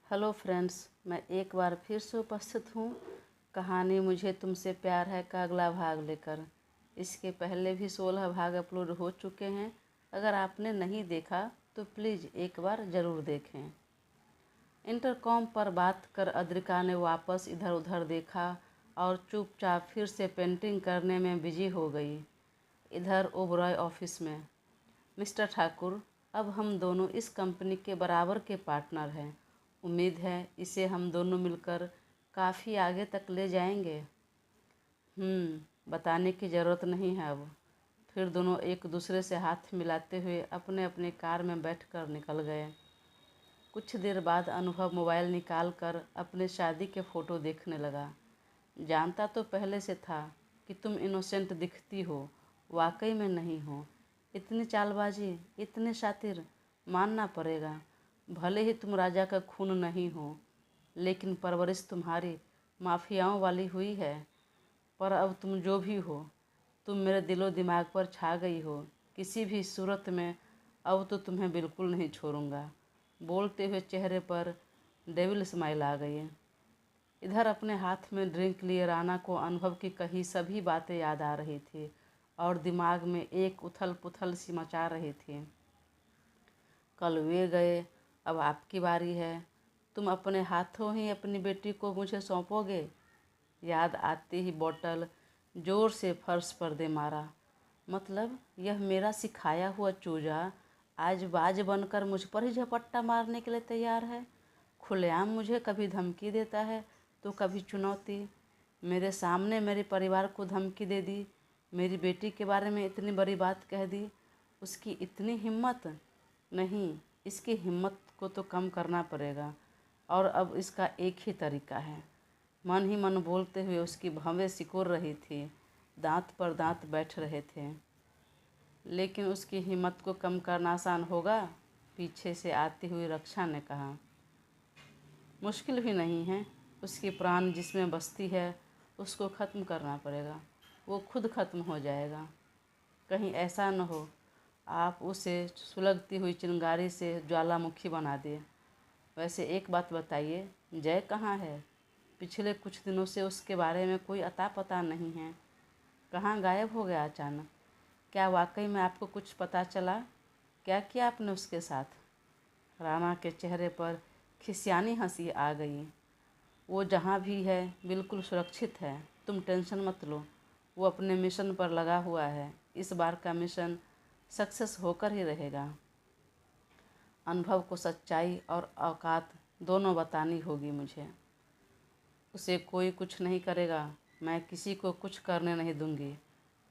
Hello friends, मैं एक बार फिर से उपस्थित हूँ कहानी मुझे तुमसे प्यार है का अगला भाग लेकर। इसके पहले भी 16 भाग अपलोड हो चुके हैं। अगर आपने नहीं देखा तो प्लीज़ एक बार ज़रूर देखें। इंटरकॉम पर बात कर अद्रिका ने वापस इधर उधर देखा और चुपचाप फिर से पेंटिंग करने में बिजी हो गई। इधर ओबरॉय ऑफिस में, मिस्टर ठाकुर, अब हम दोनों इस कंपनी के बराबर के पार्टनर हैं। उम्मीद है इसे हम दोनों मिलकर काफ़ी आगे तक ले जाएंगे। बताने की ज़रूरत नहीं है अब। फिर दोनों एक दूसरे से हाथ मिलाते हुए अपने अपने कार में बैठकर निकल गए। कुछ देर बाद अनुभव मोबाइल निकाल कर अपने शादी के फ़ोटो देखने लगा। जानता तो पहले से था कि तुम इनोसेंट दिखती हो, वाकई में नहीं हो। इतनी चालबाजी, इतने शातिर, मानना पड़ेगा। भले ही तुम राजा का खून नहीं हो, लेकिन परवरिश तुम्हारी माफियाओं वाली हुई है। पर अब तुम जो भी हो, तुम मेरे दिलो दिमाग पर छा गई हो। किसी भी सूरत में अब तो तुम्हें बिल्कुल नहीं छोड़ूंगा। बोलते हुए चेहरे पर डेविल स्माइल आ गई। इधर अपने हाथ में ड्रिंक लिए राना को अनुभव की कही सभी बातें याद आ रही थी और दिमाग में एक उथल पुथल सी मचा रही थी। कल वे गए, अब आपकी बारी है। तुम अपने हाथों ही अपनी बेटी को मुझे सौंपोगे। याद आते ही बोतल जोर से फर्श पर दे मारा। मतलब यह मेरा सिखाया हुआ चूजा आज बाज बनकर मुझ पर ही झपट्टा मारने के लिए तैयार है। खुलेआम मुझे कभी धमकी देता है तो कभी चुनौती। मेरे सामने मेरे परिवार को धमकी दे दी, मेरी बेटी के बारे में इतनी बड़ी बात कह दी। उसकी इतनी हिम्मत नहीं, इसकी हिम्मत को तो कम करना पड़ेगा। और अब इसका एक ही तरीका है। मन ही मन बोलते हुए उसकी भवें सिकुड़ रही थी, दांत पर दांत बैठ रहे थे। लेकिन उसकी हिम्मत को कम करना आसान होगा? पीछे से आती हुई रक्षा ने कहा। मुश्किल भी नहीं है। उसकी प्राण जिसमें बसती है उसको ख़त्म करना पड़ेगा। वो खुद ख़त्म हो जाएगा। कहीं ऐसा न हो आप उसे सुलगती हुई चिंगारी से ज्वालामुखी बना दिए। वैसे एक बात बताइए, जय कहाँ है? पिछले कुछ दिनों से उसके बारे में कोई अता पता नहीं है। कहाँ गायब हो गया अचानक? क्या वाकई में आपको कुछ पता चला? क्या किया आपने उसके साथ? राणा के चेहरे पर खिसियानी हंसी आ गई। वो जहाँ भी है बिल्कुल सुरक्षित है, तुम टेंशन मत लो। वो अपने मिशन पर लगा हुआ है। इस बार का मिशन सक्सेस होकर ही रहेगा। अनुभव को सच्चाई और औकात दोनों बतानी होगी मुझे। उसे कोई कुछ नहीं करेगा, मैं किसी को कुछ करने नहीं दूंगी।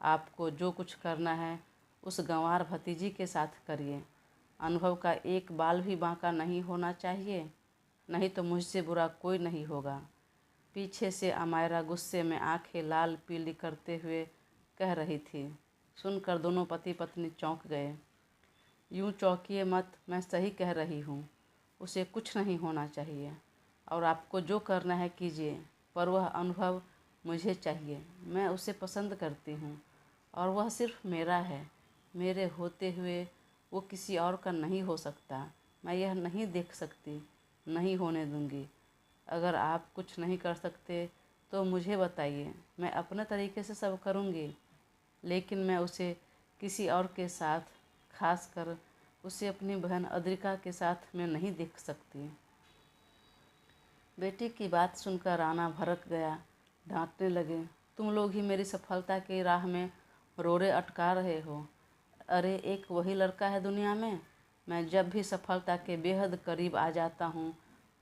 आपको जो कुछ करना है उस गंवार भतीजी के साथ करिए। अनुभव का एक बाल भी बांका नहीं होना चाहिए, नहीं तो मुझसे बुरा कोई नहीं होगा। पीछे से अमायरा गुस्से में आंखें लाल पीली करते हुए कह रही थी। सुनकर दोनों पति पत्नी चौंक गए। यूँ चौंकिए मत, मैं सही कह रही हूँ। उसे कुछ नहीं होना चाहिए और आपको जो करना है कीजिए, पर वह अनुभव मुझे चाहिए। मैं उसे पसंद करती हूँ और वह सिर्फ मेरा है। मेरे होते हुए वो किसी और का नहीं हो सकता। मैं यह नहीं देख सकती, नहीं होने दूँगी। अगर आप कुछ नहीं कर सकते तो मुझे बताइए, मैं अपने तरीके से सब करूँगी। लेकिन मैं उसे किसी और के साथ, खासकर उसे अपनी बहन अद्रिका के साथ मैं नहीं देख सकती। बेटी की बात सुनकर राणा भड़क गया। डांटने लगे, तुम लोग ही मेरी सफलता की राह में रोड़े अटका रहे हो। अरे एक वही लड़का है दुनिया में। मैं जब भी सफलता के बेहद करीब आ जाता हूँ,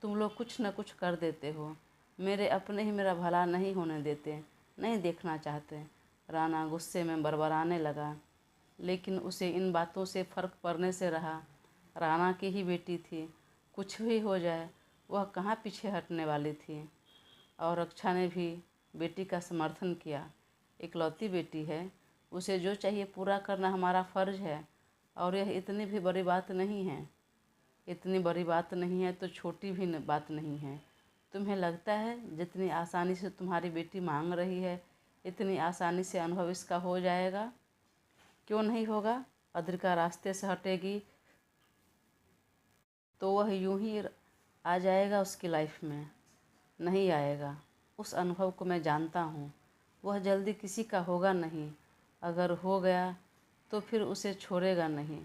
तुम लोग कुछ न कुछ कर देते हो। मेरे अपने ही मेरा भला नहीं होने देते, नहीं देखना चाहते। राणा गुस्से में बड़बड़ाने लगा, लेकिन उसे इन बातों से फ़र्क पड़ने से रहा। राणा की ही बेटी थी, कुछ भी हो जाए वह कहाँ पीछे हटने वाली थी। और रक्षा ने भी बेटी का समर्थन किया। इकलौती बेटी है, उसे जो चाहिए पूरा करना हमारा फ़र्ज़ है। और यह इतनी भी बड़ी बात नहीं है। इतनी बड़ी बात नहीं है तो छोटी भी बात नहीं है। तुम्हें लगता है जितनी आसानी से तुम्हारी बेटी मांग रही है, इतनी आसानी से अनुभव इसका हो जाएगा? क्यों नहीं होगा? अद्रिका रास्ते से हटेगी तो वह यूं ही आ जाएगा उसकी लाइफ में? नहीं आएगा। उस अनुभव को मैं जानता हूँ, वह जल्दी किसी का होगा नहीं। अगर हो गया तो फिर उसे छोड़ेगा नहीं।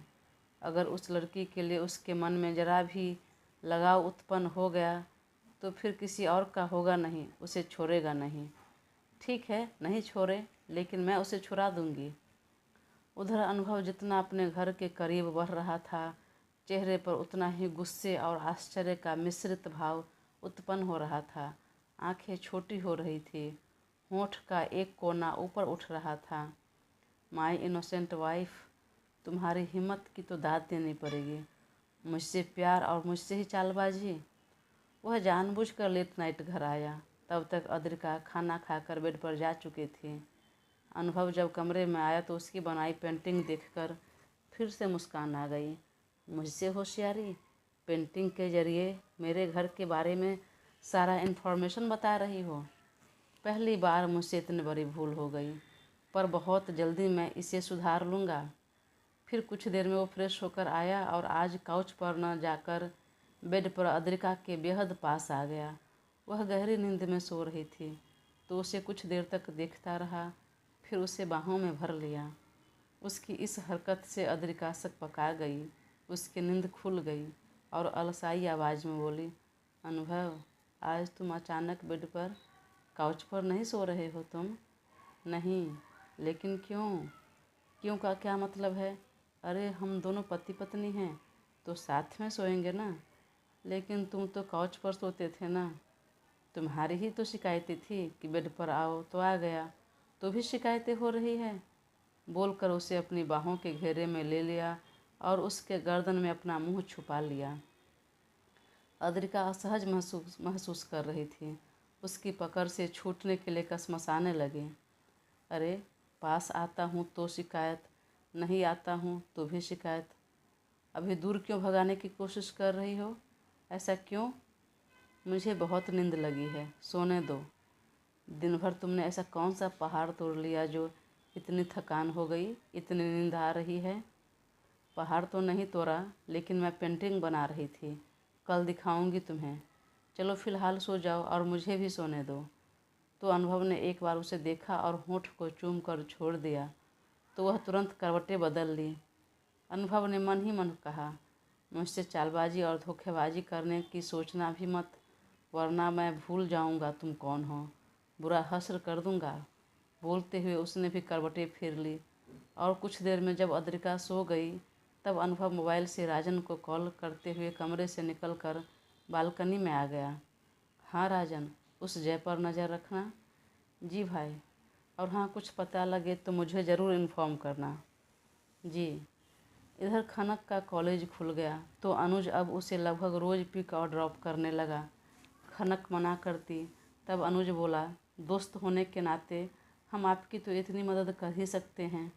अगर उस लड़की के लिए उसके मन में जरा भी लगाव उत्पन्न हो गया तो फिर किसी और का होगा नहीं, उसे छोड़ेगा नहीं। ठीक है, नहीं छोड़े, लेकिन मैं उसे छुड़ा दूंगी। उधर अनुभव जितना अपने घर के करीब बढ़ रहा था, चेहरे पर उतना ही गुस्से और आश्चर्य का मिश्रित भाव उत्पन्न हो रहा था। आंखें छोटी हो रही थी, होंठ का एक कोना ऊपर उठ रहा था। माय इनोसेंट वाइफ, तुम्हारी हिम्मत की तो दाद देनी पड़ेगी। मुझसे प्यार और मुझसे ही चालबाजी। वह जानबूझकर लेट नाइट घर आया। तब तक अद्रिका खाना खाकर बेड पर जा चुकी थी। अनुभव जब कमरे में आया तो उसकी बनाई पेंटिंग देखकर फिर से मुस्कान आ गई। मुझसे होशियारी? पेंटिंग के जरिए मेरे घर के बारे में सारा इन्फॉर्मेशन बता रही हो? पहली बार मुझसे इतनी बड़ी भूल हो गई, पर बहुत जल्दी मैं इसे सुधार लूँगा। फिर कुछ देर में वो फ्रेश होकर आया और आज काउच पर न जाकर बेड पर अद्रिका के बेहद पास आ गया। वह गहरी नींद में सो रही थी तो उसे कुछ देर तक देखता रहा, फिर उसे बाहों में भर लिया। उसकी इस हरकत से अद्रिका सकपका गई। उसकी नींद खुल गई और अलसाई आवाज़ में बोली, अनुभव, आज तुम अचानक बेड पर, काउच पर नहीं सो रहे हो तुम? नहीं, लेकिन क्यों? क्यों का क्या मतलब है? अरे हम दोनों पति पत्नी हैं तो साथ में सोएंगे ना। लेकिन तुम तो काउच पर सोते थे ना। तुम्हारी ही तो शिकायतें थी कि बेड पर आओ तो आ गया, तो भी शिकायतें हो रही है। बोलकर उसे अपनी बाहों के घेरे में ले लिया और उसके गर्दन में अपना मुंह छुपा लिया। अद्रिका असहज महसूस कर रही थी। उसकी पकड़ से छूटने के लिए कसमसाने लगी। अरे पास आता हूँ तो शिकायत, नहीं आता हूँ तो भी शिकायत। अभी दूर क्यों भगाने की कोशिश कर रही हो? ऐसा क्यों? मुझे बहुत नींद लगी है, सोने दो। दिन भर तुमने ऐसा कौन सा पहाड़ तोड़ लिया जो इतनी थकान हो गई, इतनी नींद आ रही है? पहाड़ तो नहीं तोड़ा, लेकिन मैं पेंटिंग बना रही थी। कल दिखाऊंगी तुम्हें। चलो फिलहाल सो जाओ और मुझे भी सोने दो। तो अनुभव ने एक बार उसे देखा और होंठ को चूम कर छोड़ दिया तो वह तुरंत करवटें बदल ली। अनुभव ने मन ही मन कहा, मुझसे चालबाजी और धोखेबाजी करने की सोचना भी मत, वरना मैं भूल जाऊंगा तुम कौन हो, बुरा हश्र कर दूंगा। बोलते हुए उसने भी करवटें फिर ली और कुछ देर में जब अद्रिका सो गई तब अनुभव मोबाइल से राजन को कॉल करते हुए कमरे से निकलकर बालकनी में आ गया। हाँ राजन, उस जय पर नज़र रखना। जी भाई। और हाँ, कुछ पता लगे तो मुझे ज़रूर इन्फॉर्म करना। जी। इधर खनक का कॉलेज खुल गया तो अनुज अब उसे लगभग रोज़ पिक और ड्रॉप करने लगा। खनक मना करती तब अनुज बोला, दोस्त होने के नाते हम आपकी तो इतनी मदद कर ही सकते हैं।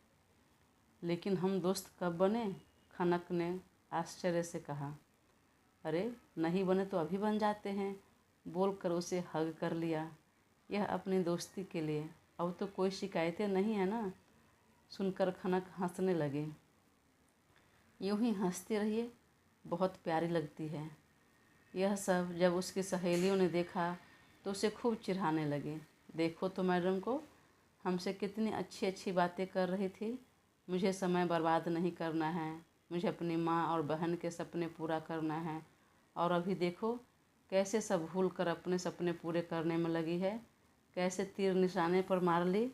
लेकिन हम दोस्त कब बने? खनक ने आश्चर्य से कहा। अरे नहीं बने तो अभी बन जाते हैं, बोलकर उसे हग कर लिया। यह अपनी दोस्ती के लिए, अब तो कोई शिकायतें नहीं है ना। सुनकर खनक हंसने लगे। यूं ही हंसती रहिए, बहुत प्यारी लगती है। यह सब जब उसकी सहेलियों ने देखा तो उसे खूब चिढ़ाने लगे। देखो तो मैडम को, हमसे कितनी अच्छी अच्छी बातें कर रही थी। मुझे समय बर्बाद नहीं करना है, मुझे अपनी माँ और बहन के सपने पूरा करना है, और अभी देखो कैसे सब भूल कर अपने सपने पूरे करने में लगी है, कैसे तीर निशाने पर मार ली।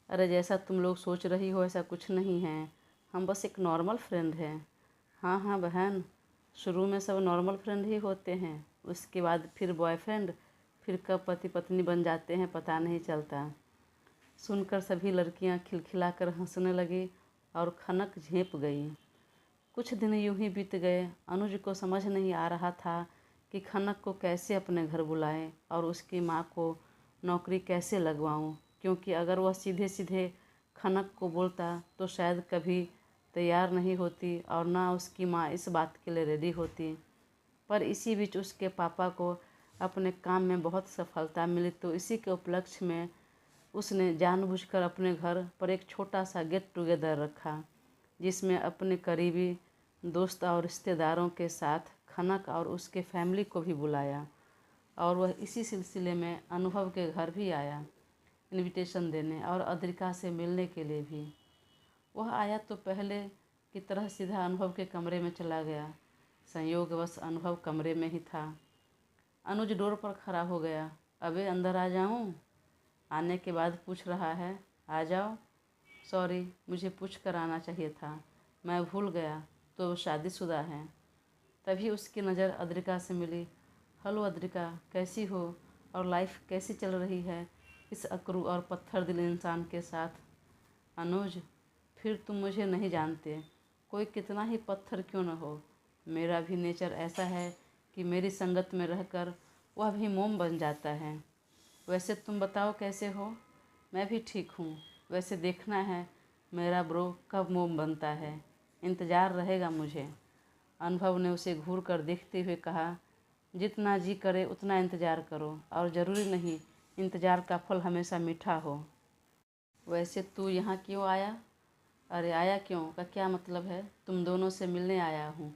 अरे जैसा तुम लोग सोच रही हो ऐसा कुछ नहीं है, हम बस एक नॉर्मल फ्रेंड हैं। हाँ हाँ बहन, शुरू में सब नॉर्मल फ्रेंड ही होते हैं, उसके बाद फिर बॉयफ्रेंड, फिर कब पति पत्नी बन जाते हैं पता नहीं चलता। सुनकर सभी लड़कियां खिलखिलाकर हंसने लगी और खनक झेंप गई। कुछ दिन यूं ही बीत गए। अनुज को समझ नहीं आ रहा था कि खनक को कैसे अपने घर बुलाएं और उसकी माँ को नौकरी कैसे लगवाऊं, क्योंकि अगर वह सीधे सीधे खनक को बोलता तो शायद कभी तैयार नहीं होती और ना उसकी माँ इस बात के लिए रेडी होती। पर इसी बीच उसके पापा को अपने काम में बहुत सफलता मिली तो इसी के उपलक्ष्य में उसने जानबूझकर अपने घर पर एक छोटा सा गेट टुगेदर रखा, जिसमें अपने करीबी दोस्त और रिश्तेदारों के साथ खनक और उसके फैमिली को भी बुलाया और वह इसी सिलसिले में अनुभव के घर भी आया इनविटेशन देने और अद्रिका से मिलने के लिए भी। वह आया तो पहले की तरह सीधा अनुभव के कमरे में चला गया। संयोगवश अनुभव कमरे में ही था। अनुज डोर पर खड़ा हो गया। अबे अंदर आ जाऊं? आने के बाद पूछ रहा है। आ जाओ। सॉरी, मुझे पूछ कर आना चाहिए था, मैं भूल गया। तो शादीशुदा है। तभी उसकी नज़र अद्रिका से मिली। हेलो अद्रिका, कैसी हो और लाइफ कैसी चल रही है इस अकरू और पत्थर दिल इंसान के साथ? अनुज, फिर तुम मुझे नहीं जानते। कोई कितना ही पत्थर क्यों न हो, मेरा भी नेचर ऐसा है कि मेरी संगत में रहकर वह भी मोम बन जाता है। वैसे तुम बताओ कैसे हो? मैं भी ठीक हूँ। वैसे देखना है मेरा ब्रो कब मोम बनता है, इंतज़ार रहेगा मुझे। अनुभव ने उसे घूर कर देखते हुए कहा, जितना जी करे उतना इंतज़ार करो और ज़रूरी नहीं इंतज़ार का फल हमेशा मीठा हो। वैसे तू यहाँ क्यों आया? अरे आया क्यों का क्या मतलब है? तुम दोनों से मिलने आया हूँ।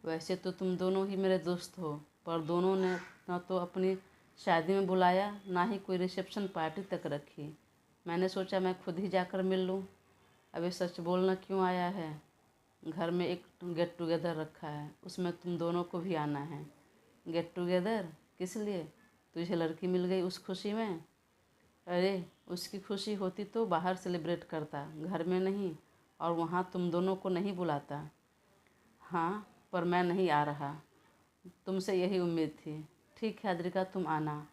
वैसे तो तुम दोनों ही मेरे दोस्त हो, पर दोनों ने न तो अपनी शादी में बुलाया ना ही कोई रिसेप्शन पार्टी तक रखी। मैंने सोचा मैं खुद ही जाकर मिल लूँ। अबे सच बोलना, क्यों आया है? घर में एक गेट टुगेदर रखा है, उसमें तुम दोनों को भी आना है। गेट टुगेदर किस लिए? तुझे लड़की मिल गई उस खुशी में? अरे उसकी खुशी होती तो बाहर सेलिब्रेट करता, घर में नहीं, और वहाँ तुम दोनों को नहीं बुलाता। हाँ, पर मैं नहीं आ रहा। तुमसे यही उम्मीद थी। ठीक है अद्रिका, तुम आना।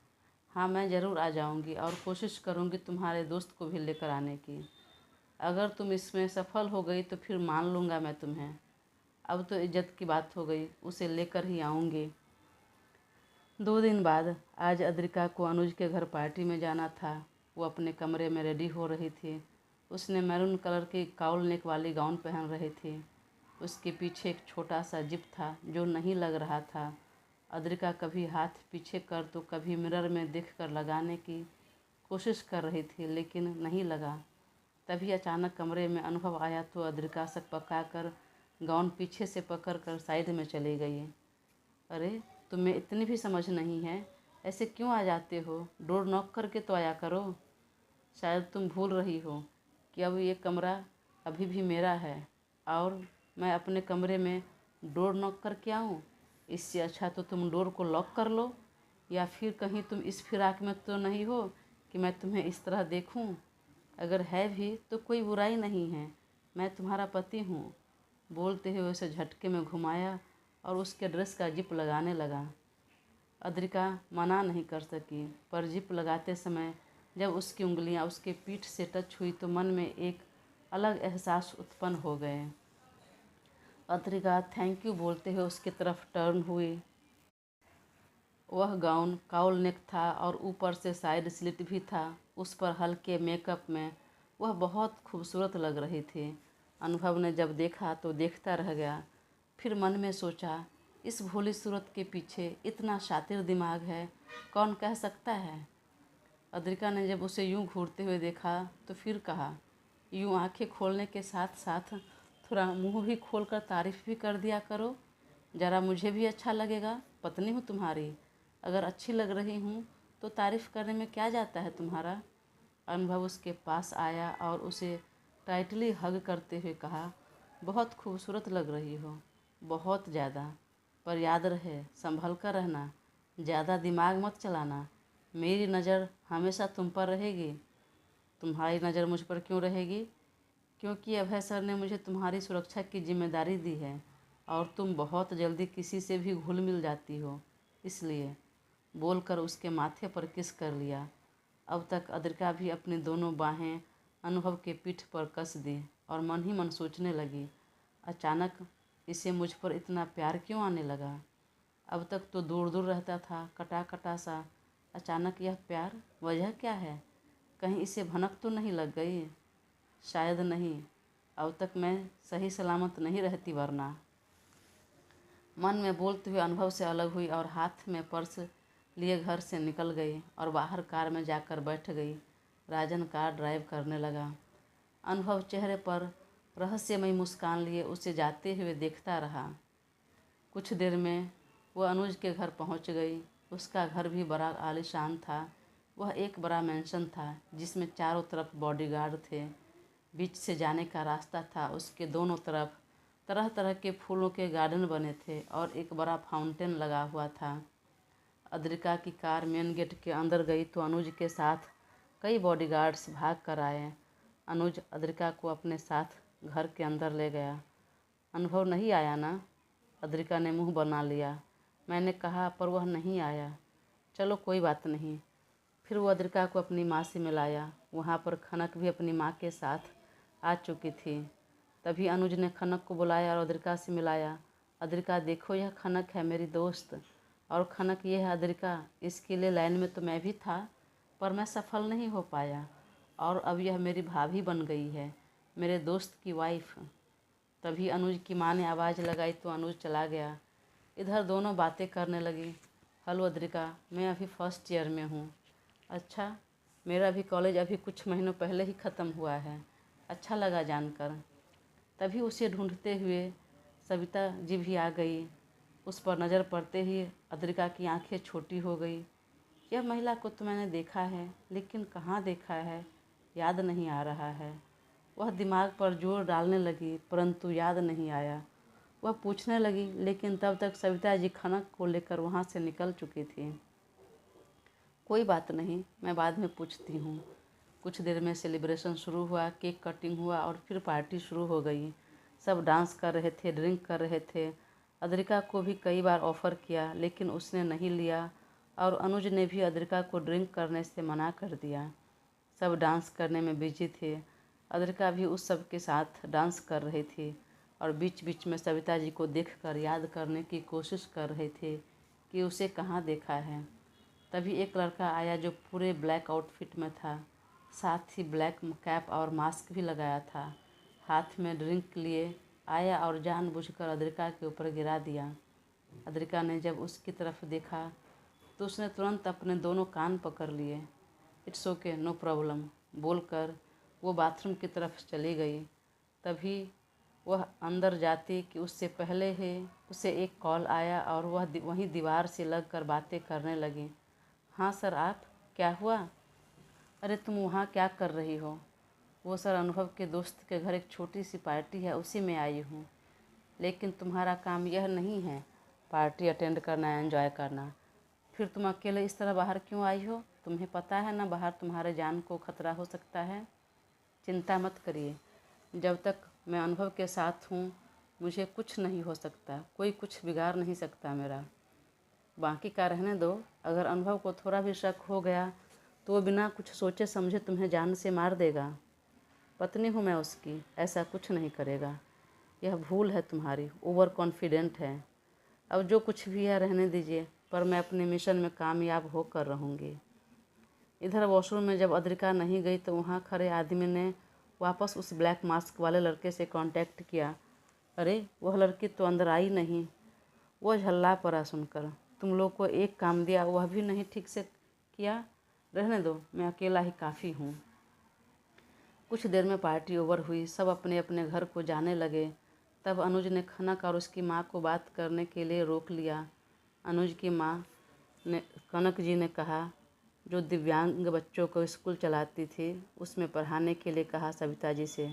हाँ, मैं ज़रूर आ जाऊँगी और कोशिश करूँगी तुम्हारे दोस्त को भी लेकर आने की। अगर तुम इसमें सफल हो गई तो फिर मान लूँगा मैं तुम्हें। अब तो इज्जत की बात हो गई, उसे लेकर ही आऊँगी। 2 दिन बाद आज अद्रिका को अनुज के घर पार्टी में जाना था। वो अपने कमरे में रेडी हो रही थी। उसने मैरून कलर की काउल नेक वाली गाउन पहन रही थी। उसके पीछे एक छोटा सा जिप था जो नहीं लग रहा था। अद्रिका कभी हाथ पीछे कर तो कभी मिरर में देखकर लगाने की कोशिश कर रही थी, लेकिन नहीं लगा। तभी अचानक कमरे में अनुभव आया तो अद्रिका सकपका कर गाउन पीछे से पकड़कर साइड में चली गई। अरे तुम्हें इतनी भी समझ नहीं है, ऐसे क्यों आ जाते हो? डोर नॉक करके तो आया करो। शायद तुम भूल रही हो कि अब ये कमरा अभी भी मेरा है और मैं अपने कमरे में डोर नॉक करके आऊँ। इससे अच्छा तो तुम डोर को लॉक कर लो। या फिर कहीं तुम इस फिराक में तो नहीं हो कि मैं तुम्हें इस तरह देखूं? अगर है भी तो कोई बुराई नहीं है, मैं तुम्हारा पति हूँ। बोलते हुए उसे झटके में घुमाया और उसके ड्रेस का जिप लगाने लगा। अद्रिका मना नहीं कर सकी, पर जिप लगाते समय जब उसकी उंगलियां उसके पीठ से टच हुई तो मन में एक अलग एहसास उत्पन्न हो गए। अद्रिका थैंक यू बोलते हुए उसकी तरफ टर्न हुई। वह गाउन काउल नेक था और ऊपर से साइड स्लिट भी था। उस पर हल्के मेकअप में वह बहुत खूबसूरत लग रही थी। अनुभव ने जब देखा तो देखता रह गया। फिर मन में सोचा, इस भोली सूरत के पीछे इतना शातिर दिमाग है, कौन कह सकता है? अद्रिका ने जब उसे यूं घूरते हुए देखा तो फिर कहा, यूं आंखें खोलने के साथ साथ थोड़ा मुंह भी खोलकर तारीफ भी कर दिया करो, ज़रा मुझे भी अच्छा लगेगा। पत्नी हूँ तुम्हारी, अगर अच्छी लग रही हूँ तो तारीफ़ करने में क्या जाता है तुम्हारा? अनुभव उसके पास आया और उसे टाइटली हग करते हुए कहा, बहुत खूबसूरत लग रही हो, बहुत ज़्यादा। पर याद रहे, संभल कर रहना, ज़्यादा दिमाग मत चलाना। मेरी नज़र हमेशा तुम पर रहेगी। तुम्हारी नज़र मुझ पर क्यों रहेगी? क्योंकि अभय सर ने मुझे तुम्हारी सुरक्षा की जिम्मेदारी दी है और तुम बहुत जल्दी किसी से भी घुल मिल जाती हो, इसलिए। बोलकर उसके माथे पर किस कर लिया। अब तक अद्रिका भी अपनी दोनों बाहें अनुभव के पीठ पर कस दी और मन ही मन सोचने लगी, अचानक इसे मुझ पर इतना प्यार क्यों आने लगा? अब तक तो दूर दूर रहता था, कटा कटा सा। अचानक यह प्यार, वजह क्या है? कहीं इसे भनक तो नहीं लग गई? शायद नहीं, अब तक मैं सही सलामत नहीं रहती वरना। मन में बोलते हुए अनुभव से अलग हुई और हाथ में पर्स लिए घर से निकल गई और बाहर कार में जाकर बैठ गई। राजन कार ड्राइव करने लगा। अनुभव चेहरे पर रहस्यमयी मुस्कान लिए उसे जाते हुए देखता रहा। कुछ देर में वह अनुज के घर पहुंच गई। उसका घर भी बड़ा आलीशान था। वह एक बड़ा मैंशन था जिसमें चारों तरफ बॉडीगार्ड थे। बीच से जाने का रास्ता था। उसके दोनों तरफ तरह तरह के फूलों के गार्डन बने थे और एक बड़ा फाउंटेन लगा हुआ था। अद्रिका की कार मेन गेट के अंदर गई तो अनुज के साथ कई बॉडीगार्ड्स भाग कर आए। अनुज अद्रिका को अपने साथ घर के अंदर ले गया। अनुभव नहीं आया ना? अद्रिका ने मुंह बना लिया। मैंने कहा पर वह नहीं आया। चलो कोई बात नहीं। फिर वो अद्रिका को अपनी माँ से मिलाया। वहाँ पर खनक भी अपनी माँ के साथ आ चुकी थी। तभी अनुज ने खनक को बुलाया और अद्रिका से मिलाया। अद्रिका देखो, यह खनक है, मेरी दोस्त। और खनक, ये है अद्रिका। इसके लिए लाइन में तो मैं भी था पर मैं सफल नहीं हो पाया और अब यह मेरी भाभी बन गई है, मेरे दोस्त की वाइफ। तभी अनुज की माँ ने आवाज़ लगाई तो अनुज चला गया। इधर दोनों बातें करने लगी। हेलो अद्रिका, मैं अभी फर्स्ट ईयर में हूँ। अच्छा, मेरा भी कॉलेज अभी कुछ महीनों पहले ही ख़त्म हुआ है। अच्छा लगा जानकर। तभी उसे ढूंढते हुए सविता जी भी आ गई। उस पर नज़र पड़ते ही अद्रिका की आंखें छोटी हो गई। यह महिला को तो मैंने देखा है, लेकिन कहाँ देखा है, याद नहीं आ रहा है। वह दिमाग पर जोर डालने लगी परंतु याद नहीं आया। वह पूछने लगी, लेकिन तब तक सविता जी खनक को लेकर वहाँ से निकल चुकी थी। कोई बात नहीं, मैं बाद में पूछती हूँ। कुछ देर में सेलिब्रेशन शुरू हुआ। केक कटिंग हुआ और फिर पार्टी शुरू हो गई। सब डांस कर रहे थे, ड्रिंक कर रहे थे। अद्रिका को भी कई बार ऑफ़र किया लेकिन उसने नहीं लिया और अनुज ने भी अद्रिका को ड्रिंक करने से मना कर दिया। सब डांस करने में बिजी थे। अद्रिका भी उस सब के साथ डांस कर रही थी और बीच बीच में सविता जी को देखकर याद करने की कोशिश कर रहे थे कि उसे कहाँ देखा है। तभी एक लड़का आया जो पूरे ब्लैक आउटफिट में था, साथ ही ब्लैक कैप और मास्क भी लगाया था। हाथ में ड्रिंक लिए आया और जानबूझकर अद्रिका के ऊपर गिरा दिया। अद्रिका ने जब उसकी तरफ देखा तो उसने तुरंत अपने दोनों कान पकड़ लिए। इट्स ओके, नो प्रॉब्लम बोलकर वो बाथरूम की तरफ चली गई। तभी वह अंदर जाती कि उससे पहले ही उसे एक कॉल आया और वह वहीं दीवार से लगकर बातें करने लगी। हाँ सर, आप? क्या हुआ? अरे तुम वहाँ क्या कर रही हो? वो सर, अनुभव के दोस्त के घर एक छोटी सी पार्टी है, उसी में आई हूँ। लेकिन तुम्हारा काम यह नहीं है पार्टी अटेंड करना, एंजॉय करना। फिर तुम अकेले इस तरह बाहर क्यों आई हो? तुम्हें पता है ना बाहर तुम्हारे जान को खतरा हो सकता है। चिंता मत करिए, जब तक मैं अनुभव के साथ हूँ मुझे कुछ नहीं हो सकता, कोई कुछ बिगाड़ नहीं सकता मेरा। बाकी का रहने दो। अगर अनुभव को थोड़ा भी शक हो गया तो वो बिना कुछ सोचे समझे तुम्हें जान से मार देगा। पत्नी हूँ मैं उसकी, ऐसा कुछ नहीं करेगा। यह भूल है तुम्हारी, ओवर कॉन्फिडेंट है। अब जो कुछ भी है रहने दीजिए, पर मैं अपने मिशन में कामयाब होकर रहूँगी। इधर वॉशरूम में जब अद्रिका नहीं गई तो वहाँ खड़े आदमी ने वापस उस ब्लैक मास्क वाले लड़के से कांटेक्ट किया। अरे वह लड़की तो अंदर आई नहीं। वो झल्ला पड़ा सुनकर। तुम लोग को एक काम दिया वह भी नहीं ठीक से किया। रहने दो, मैं अकेला ही काफ़ी हूँ। कुछ देर में पार्टी ओवर हुई। सब अपने अपने घर को जाने लगे। तब अनुज ने खनक और उसकी माँ को बात करने के लिए रोक लिया। अनुज की माँ ने कनक जी ने कहा, जो दिव्यांग बच्चों को स्कूल चलाती थी, उसमें पढ़ाने के लिए कहा सविता जी से।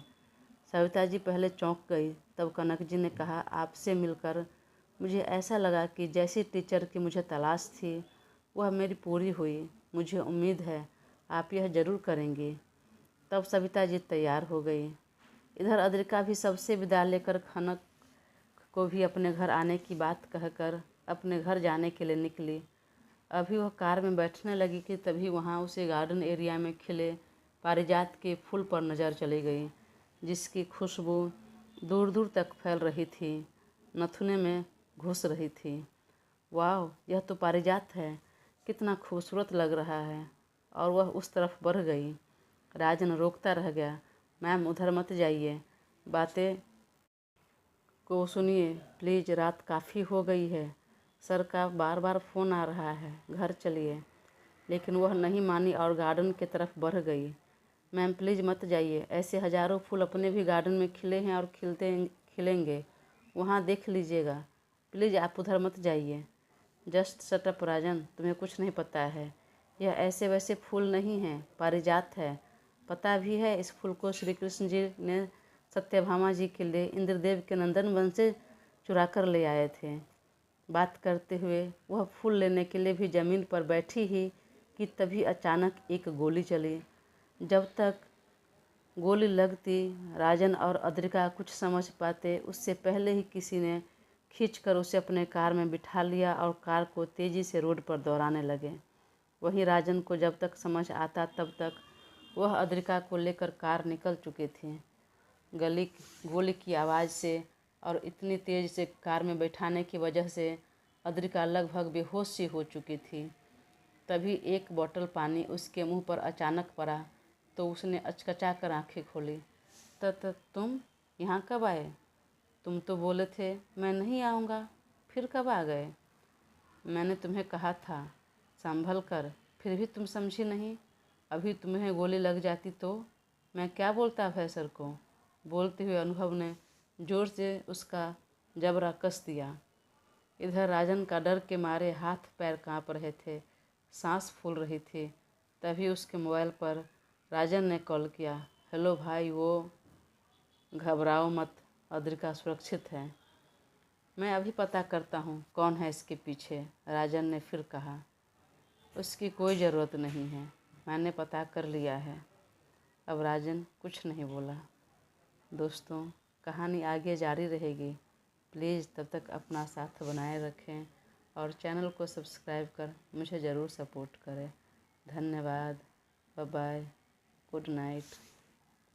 सविता जी पहले चौंक गई। तब कनक जी ने कहा, आपसे मिलकर मुझे ऐसा लगा कि जैसी टीचर की मुझे तलाश थी वह मेरी पूरी हुई। मुझे उम्मीद है आप यह ज़रूर करेंगी। तब सविता जी तैयार हो गई। इधर अद्रिका भी सबसे विदा लेकर खनक को भी अपने घर आने की बात कहकर अपने घर जाने के लिए निकली। अभी वह कार में बैठने लगी कि तभी वहाँ उसे गार्डन एरिया में खिले पारिजात के फूल पर नज़र चली गई, जिसकी खुशबू दूर दूर तक फैल रही थी, नथुने में घुस रही थी। वाह, यह तो पारिजात है, कितना खूबसूरत लग रहा है। और वह उस तरफ बढ़ गई। राजन रोकता रह गया। मैम, उधर मत जाइए, बातें को सुनिए प्लीज़, रात काफ़ी हो गई है। सर का बार बार फ़ोन आ रहा है, घर चलिए। लेकिन वह नहीं मानी और गार्डन की तरफ बढ़ गई। मैम प्लीज़ मत जाइए, ऐसे हज़ारों फूल अपने भी गार्डन में खिले हैं और खिलेंगे, वहाँ देख लीजिएगा। प्लीज़ आप उधर मत जाइए। जस्ट शट अप राजन, तुम्हें कुछ नहीं पता है। यह ऐसे वैसे फूल नहीं है, पारिजात है। पता भी है, इस फूल को श्री कृष्ण जी ने सत्यभामा जी के लिए इंद्रदेव के नंदन वन से चुरा कर ले आए थे। बात करते हुए वह फूल लेने के लिए भी ज़मीन पर बैठी ही कि तभी अचानक एक गोली चली। जब तक गोली लगती राजन और अद्रिका कुछ समझ पाते, उससे पहले ही किसी ने खींचकर उसे अपने कार में बिठा लिया और कार को तेज़ी से रोड पर दौड़ाने लगे। वहीं राजन को जब तक समझ आता तब तक वह अद्रिका को लेकर कार निकल चुके थे। गोली की आवाज़ से और इतनी तेज़ से कार में बैठाने की वजह से अद्रिका लगभग बेहोश सी हो चुकी थी। तभी एक बोतल पानी उसके मुंह पर अचानक पड़ा तो उसने अचकचा कर आँखें खोली। तुम यहाँ कब आए? तुम तो बोले थे मैं नहीं आऊँगा, फिर कब आ गए? मैंने तुम्हें कहा था संभल कर, फिर भी तुम समझी नहीं। अभी तुम्हें गोली लग जाती तो मैं क्या बोलता अफसर को? बोलते हुए अनुभव ने जोर से उसका जबड़ा कस दिया। इधर राजन का डर के मारे हाथ पैर कांप रहे थे, सांस फूल रही थी। तभी उसके मोबाइल पर राजन ने कॉल किया। हेलो भाई, वो घबराओ मत, अद्रिका सुरक्षित है। मैं अभी पता करता हूँ कौन है इसके पीछे, राजन ने फिर कहा। उसकी कोई ज़रूरत नहीं है, मैंने पता कर लिया है। अब राजन कुछ नहीं बोला। दोस्तों, कहानी आगे जारी रहेगी। प्लीज़ तब तक अपना साथ बनाए रखें और चैनल को सब्सक्राइब कर मुझे ज़रूर सपोर्ट करें। धन्यवाद। Bye bye. Good night.